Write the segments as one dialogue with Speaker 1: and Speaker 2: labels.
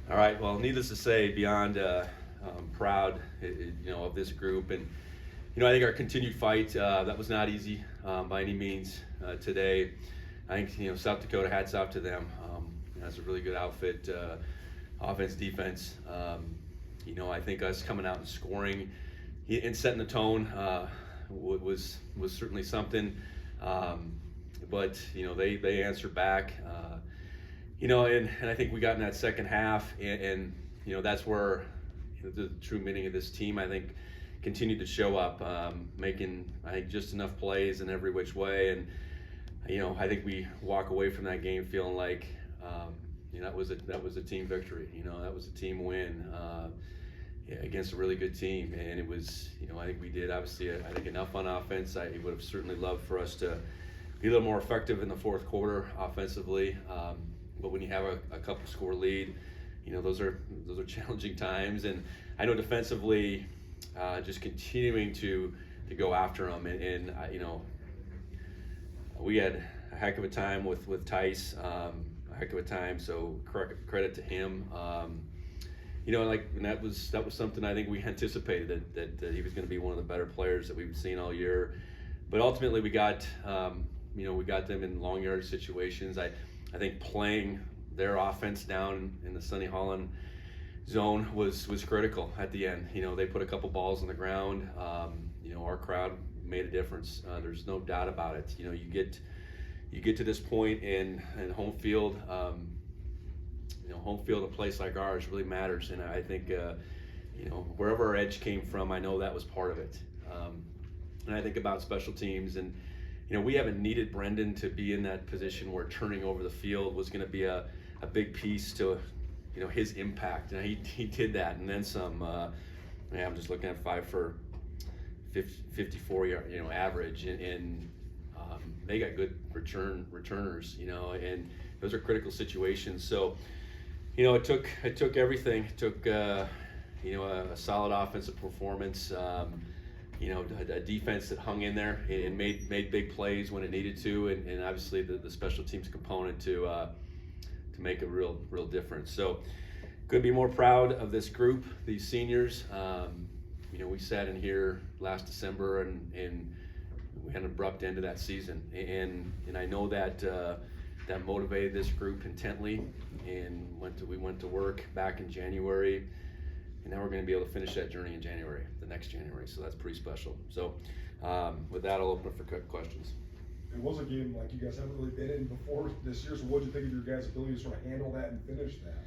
Speaker 1: All right. Well, needless to say, beyond proud, of this group, and I think our continued fight that was not easy by any means today. I think South Dakota, hats off to them. That's a really good outfit, offense, defense. I think us coming out and scoring and setting the tone was certainly something. But they answered back. And I think we got in that second half, and that's where the true meaning of this team, I think, continued to show up, making, I think, just enough plays in every which way. And I think we walk away from that game feeling like that was a team victory. That was a team win against a really good team, and it was I think we did obviously I think enough on offense. I would have certainly loved for us to be a little more effective in the fourth quarter offensively. But when you have a couple score lead, those are challenging times. And I know defensively, just continuing to go after them. And we had a heck of a time with Tice, a heck of a time. So credit to him. And that was something I think we anticipated that he was going to be one of the better players that we've seen all year. But ultimately, we got we got them in long yard situations. I think playing their offense down in the Sonny Holland zone was critical at the end. They put a couple balls on the ground. Our crowd made a difference. There's no doubt about it. You get to this point in home field. Home field, a place like ours, really matters. And I think wherever our edge came from, I know that was part of it. And I think about special teams, and we haven't needed Brendan to be in that position where turning over the field was going to be a big piece to his impact, and he did that and then some. I'm just looking at 5 for 54 yard average, and they got good returners, and those are critical situations. So it took everything. It took a solid offensive performance. A defense that hung in there and made big plays when it needed to, and obviously the special teams component to make a real difference. So couldn't be more proud of this group, these seniors. We sat in here last December and we had an abrupt end to that season, and I know that that motivated this group intently, and we went to work back in January. And now we're going to be able to finish that journey in January, the next January. So that's pretty special. So with that, I'll open up for questions.
Speaker 2: It was a game like you guys haven't really been in before this year. So what did you think of your guys' ability to sort of handle that and finish that?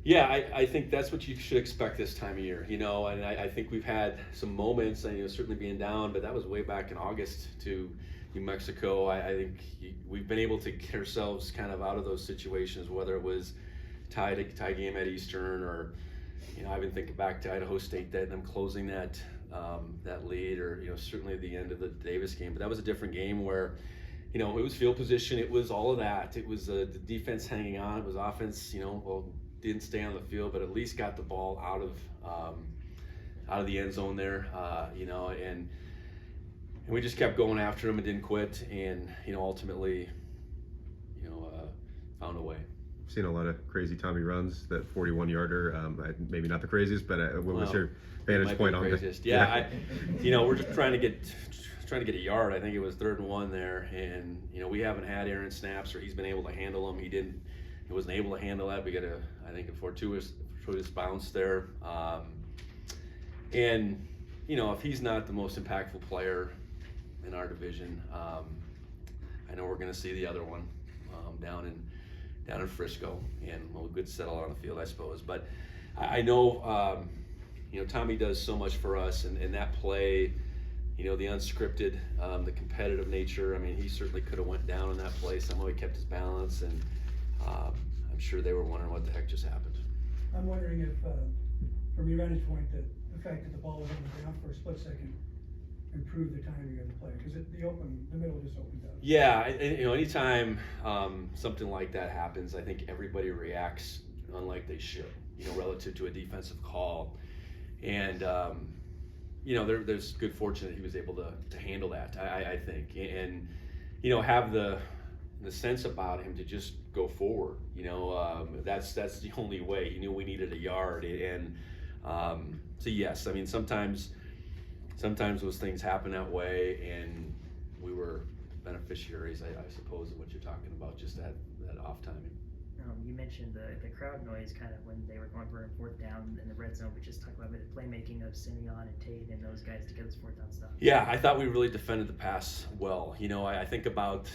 Speaker 1: Yeah, I think that's what you should expect this time of year. And I think we've had some moments, and certainly being down, but that was way back in August to New Mexico. I think we've been able to get ourselves kind of out of those situations, whether it was tie game at Eastern, or I've been thinking back to Idaho State, that them closing that lead, or certainly the end of the Davis game. But that was a different game where it was field position, it was all of that. It was the defense hanging on. It was offense. Didn't stay on the field, but at least got the ball out of the end zone there. And we just kept going after them and didn't quit. And ultimately, found a way.
Speaker 3: Seen a lot of crazy Tommy runs. That 41-yarder, maybe not the craziest, but what was your vantage point on that?
Speaker 1: Yeah, we're just trying to get a yard. I think it was 3rd and 1 there, and we haven't had Aaron snaps, or he's been able to handle them. He wasn't able to handle that. We got a fortuitous bounce there, and if he's not the most impactful player in our division, I know we're going to see the other one down in Frisco, and a good settle on the field, I suppose. But I know, Tommy does so much for us, and that play, the unscripted, the competitive nature. I mean, he certainly could have went down in that play. Somehow he kept his balance, and I'm sure they were wondering what the heck just happened.
Speaker 4: I'm wondering if, from your vantage point, that the fact that the ball was on the ground for a split second improved the timing of the play, because the middle just opened up.
Speaker 1: Yeah, anytime something like that happens, I think everybody reacts unlike they should, relative to a defensive call. And there's good fortune that he was able to handle that, I think, and have the sense about him to just go forward. That's the only way. He knew we needed a yard, and so yes, I mean sometimes those things happen that way, and we were beneficiaries, I suppose, of what you're talking about, just that off timing.
Speaker 5: You mentioned the crowd noise kind of when they were going for a fourth down in the red zone, but just talk about the playmaking of Simeon and Tate and those guys to get those fourth down stuff.
Speaker 1: Yeah, I thought we really defended the pass well. I think about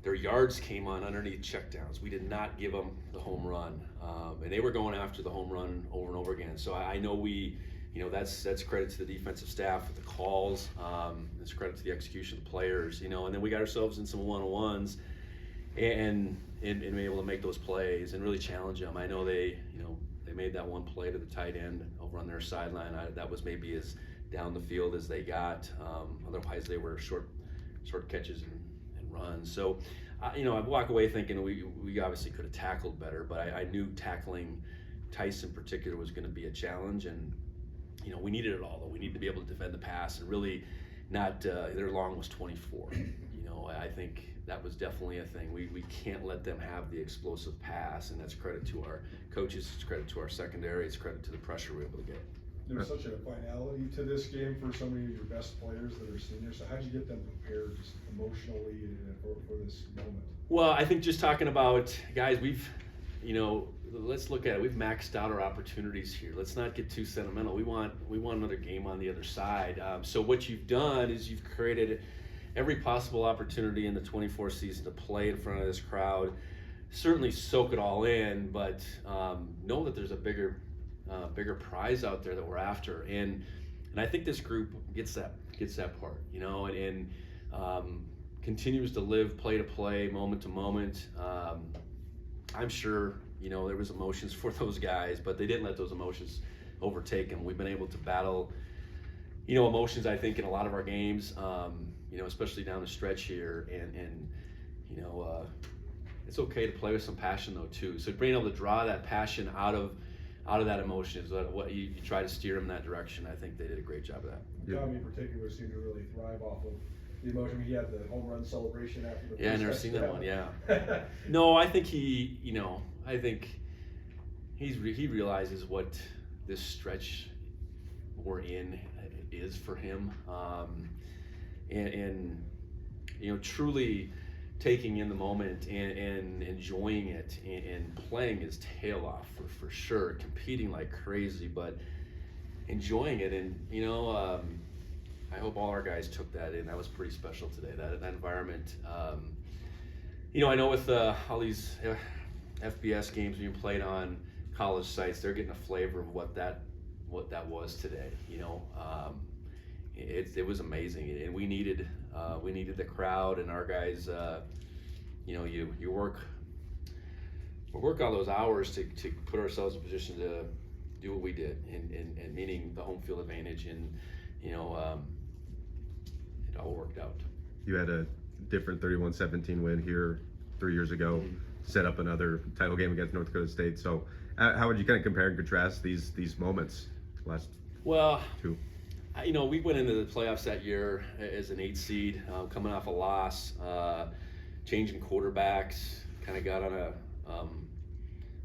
Speaker 1: their yards came on underneath checkdowns. We did not give them the home run, and they were going after the home run over and over again. So I know that's credit to the defensive staff with the calls. It's credit to the execution of the players. And then we got ourselves in some one-on-ones and being able to make those plays and really challenge them. I know they made that one play to the tight end over on their sideline. That was maybe as down the field as they got. Otherwise, they were short catches and runs. So, I walk away thinking we obviously could have tackled better, but I knew tackling Tice in particular was going to be a challenge, and we needed it all. Though we needed to be able to defend the pass and really not. Their long was 24. I think that was definitely a thing. We can't let them have the explosive pass, and that's credit to our coaches, it's credit to our secondary, it's credit to the pressure we were able to get.
Speaker 2: There's such a finality to this game for so many of your best players that are seniors. So how did you get them prepared just emotionally for this moment?
Speaker 1: Well, I think just talking about guys, let's look at it. We've maxed out our opportunities here. Let's not get too sentimental. We want another game on the other side. So what you've done is you've created every possible opportunity in the 24 season to play in front of this crowd. Certainly soak it all in, but know that there's a bigger prize out there that we're after, and I think this group gets that part, and continues to live play to play, moment to moment. I'm sure there was emotions for those guys, but they didn't let those emotions overtake them. We've been able to battle emotions, I think, in a lot of our games, especially down the stretch here, and it's okay to play with some passion though too. So being able to draw that passion out of that emotion is what you try to steer them in that direction. I think they did a great job of that.
Speaker 2: Tommy in particular seemed to really thrive off of the emotion. He had the home run celebration after the first
Speaker 1: Yeah, I never seen that
Speaker 2: touchdown.
Speaker 1: one. Yeah. No, I think he realizes what this stretch we're in is for him, and truly taking in the moment and enjoying it and playing his tail off for sure, competing like crazy, but enjoying it. And I hope all our guys took that in. That was pretty special today, that environment. I know with all these FBS games being played on college sites, they're getting a flavor of what that was today. It was amazing, and we needed the crowd and our guys. You work all those hours to put ourselves in a position to do what we did, and meaning the home field advantage, and it all worked out.
Speaker 3: You had a different 31-17 win here 3 years ago, set up another title game against North Dakota State. So how would you kind of compare and contrast these moments last two?
Speaker 1: We went into the playoffs that year as an 8 seed, coming off a loss, changing quarterbacks, kind of got on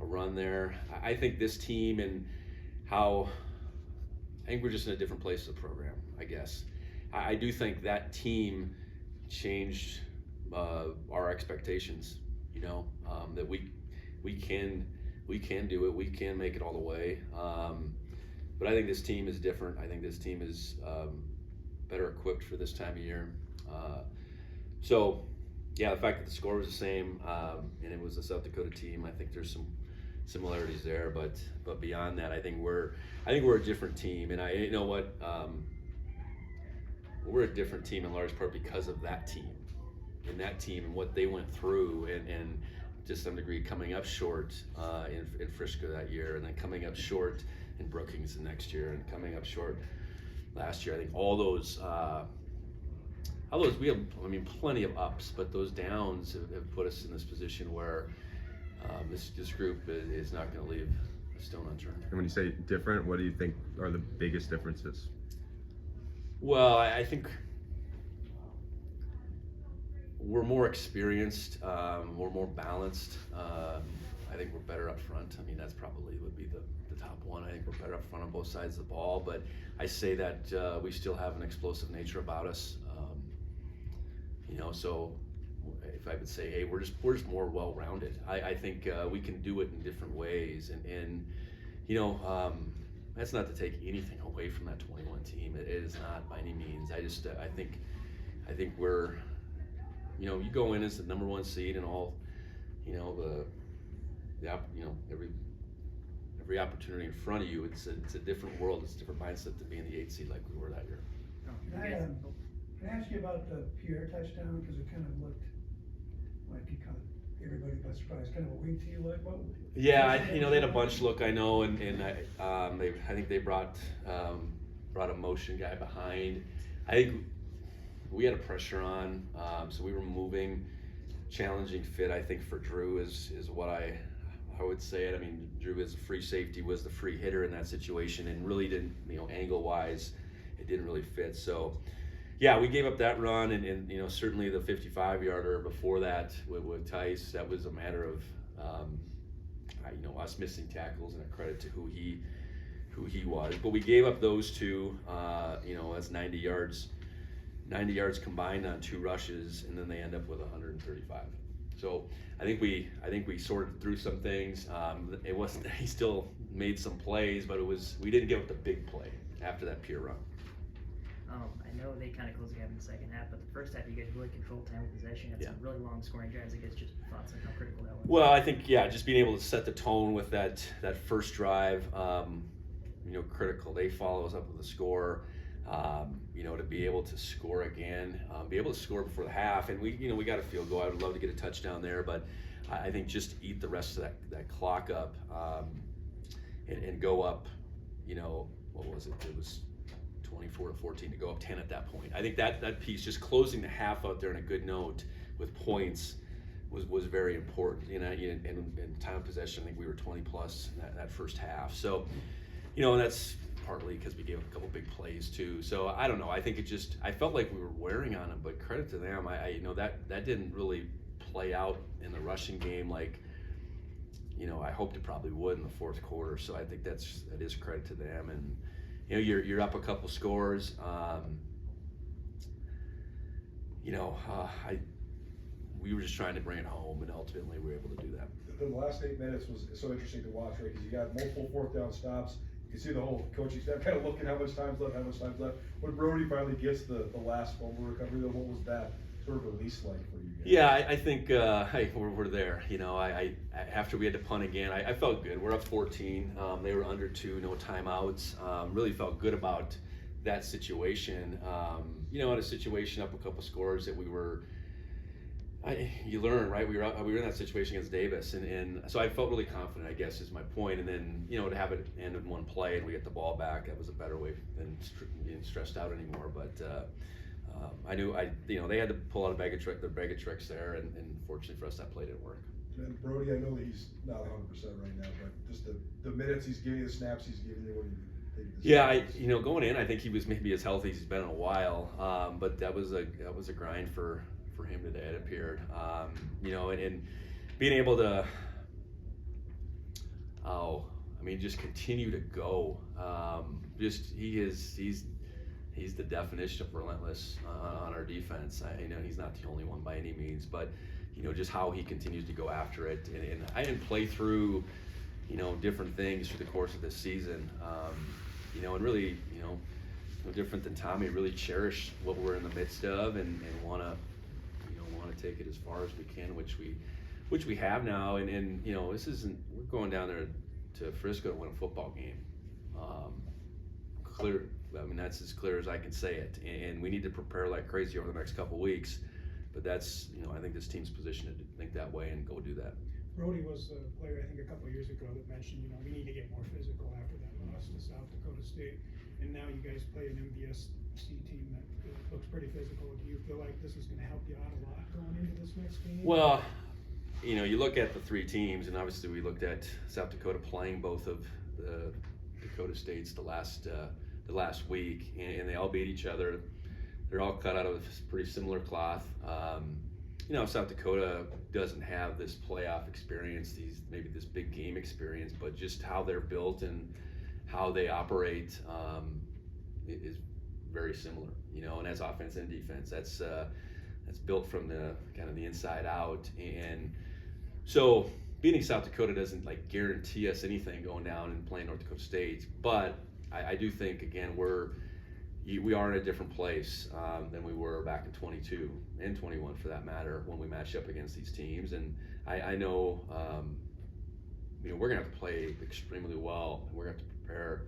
Speaker 1: a run there. I think this team and I think we're just in a different place as a program, I guess. I do think that team changed our expectations, that we can do it, we can make it all the way. But I think this team is different. I think this team is better equipped for this time of year. The fact that the score was the same and it was a South Dakota team, I think there's some similarities there. But beyond that, I think we're a different team. And we're a different team in large part because of that team, and what they went through, and to some degree coming up short in Frisco that year, and then coming up short in Brookings the next year, and coming up short last year. I think all those we have, plenty of ups, but those downs have put us in this position where this group is not going to leave a stone unturned.
Speaker 3: And when you say different, what do you think are the biggest differences?
Speaker 1: Well, I think we're more experienced, we're more balanced. I think we're better up front. I mean, that's probably would be the top one. I think we're better up front on both sides of the ball, but I say that we still have an explosive nature about us. You know, so if I would say, hey, we're just more well-rounded. I think we can do it in different ways, and you know, that's not to take anything away from that 21 team. It is not by any means. I think we're, you know, you go in as the number 1 seed and all, you know, you know, every opportunity in front of you. It's a different world. It's a different mindset than being the 8th seed like we were that year.
Speaker 4: Can I ask you about the Pierre touchdown, because it kind of looked like he caught everybody by surprise, kind of a wink to you, like what?
Speaker 1: Yeah, you know, they had a bunch look, I know, and I think they brought a motion guy behind. I think we had a pressure on, so we were moving, challenging fit. I think for Drew is what I would say it. I mean, Drew as a free safety was the free hitter in that situation, and really didn't, you know, angle wise, it didn't really fit. So yeah, we gave up that run, and you know, certainly the 55-yarder before that with Tice, that was a matter of you know, us missing tackles, and a credit to who he was. But we gave up those two, you know, that's 90 yards combined on 2 rushes, and then they end up with 135. So I think we sorted through some things. It wasn't, he still made some plays, but we didn't give up the big play after that Pierre run.
Speaker 5: I know they kind of closed the gap in the second half, but the first half you guys really controlled time with possession. Had some really long scoring drives. I guess just thoughts on how critical that was.
Speaker 1: Well, I think just being able to set the tone with that first drive, you know, critical. They follow us up with a score. You know, to be able to score again, be able to score before the half, and we got a field goal. I would love to get a touchdown there, but I think just eat the rest of that clock up, and go up. You know, what was it? It was 24-14 to go up 10 at that point. I think that piece, just closing the half out there on a good note with points, was very important. You know, and time of possession, I think we were 20 plus in that first half. So, you know, and that's partly because we gave up a couple big plays too. So I don't know. I think I felt like we were wearing on them, but credit to them. You know, that didn't really play out in the rushing game like, you know, I hoped it probably would in the fourth quarter. So I think that is credit to them. And you know, you're up a couple scores. You know, we were just trying to bring it home, and ultimately we were able to do that.
Speaker 2: The last 8 minutes was so interesting to watch, right? Because you got multiple 4th down stops. You can see the whole coaching staff kind of looking how much time's left. When Brody finally gets the last fumble recovery, though, what was that sort of release like for you guys?
Speaker 1: Yeah, I think hey, we're there. You know, I after we had to punt again, I felt good. We're up 14. They were under 2, no timeouts. Really felt good about that situation. You know, in a situation up a couple scores that we were. You learn, right? We were in that situation against Davis, and so I felt really confident, I guess, is my point. And then, you know, to have it end in one play and we get the ball back, that was a better way than being stressed out anymore. But I knew you know, they had to pull out a bag of tricks there, and fortunately for us, that play didn't work.
Speaker 2: And Brody, I know that he's not 100% right now, but just the minutes he's giving you, the snaps he's giving you, what do you think?
Speaker 1: Yeah, you know, going in, I think he was maybe as healthy as he's been in a while, but that was a grind for him today, it appeared. You know, and being able to, just continue to go. He's the definition of relentless on our defense. You know, he's not the only one by any means, but you know, just how he continues to go after it. And I didn't play through, you know, different things through the course of this season. You know, and really, you know, no different than Tommy, really cherish what we're in the midst of, and want to take it as far as we can, which we have now. And you know, we're going down there to Frisco to win a football game. Clear. I mean, that's as clear as I can say it. And we need to prepare like crazy over the next couple weeks. But that's, you know, I think this team's positioned to think that way and go do that.
Speaker 6: Brody was a player, I think, a couple of years ago that mentioned, you know, we need to get more physical after that loss to South Dakota State. And now you guys play an MVSC team that looks pretty physical. Do you feel like this is going to help you out a lot going into this next game?
Speaker 1: Well, you know, you look at the 3 teams, and obviously we looked at South Dakota playing both of the Dakota States the last week, and they all beat each other. They're all cut out of pretty similar cloth. you know, South Dakota doesn't have this playoff experience, maybe this big game experience, but just how they're built and how they operate is very similar, you know, and that's offense and defense. That's built from the kind of the inside out, and so beating South Dakota doesn't like guarantee us anything going down and playing North Dakota State, but I do think again we are in a different place than we were back in 22 and 21 for that matter when we matched up against these teams, and I know you know, we're gonna have to play extremely well, and we're gonna have to prepare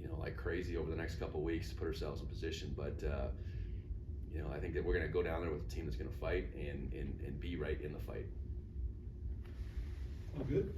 Speaker 1: you know, like crazy over the next couple of weeks to put ourselves in position, but you know, I think that we're gonna go down there with a team that's gonna fight and be right in the fight.
Speaker 2: All good.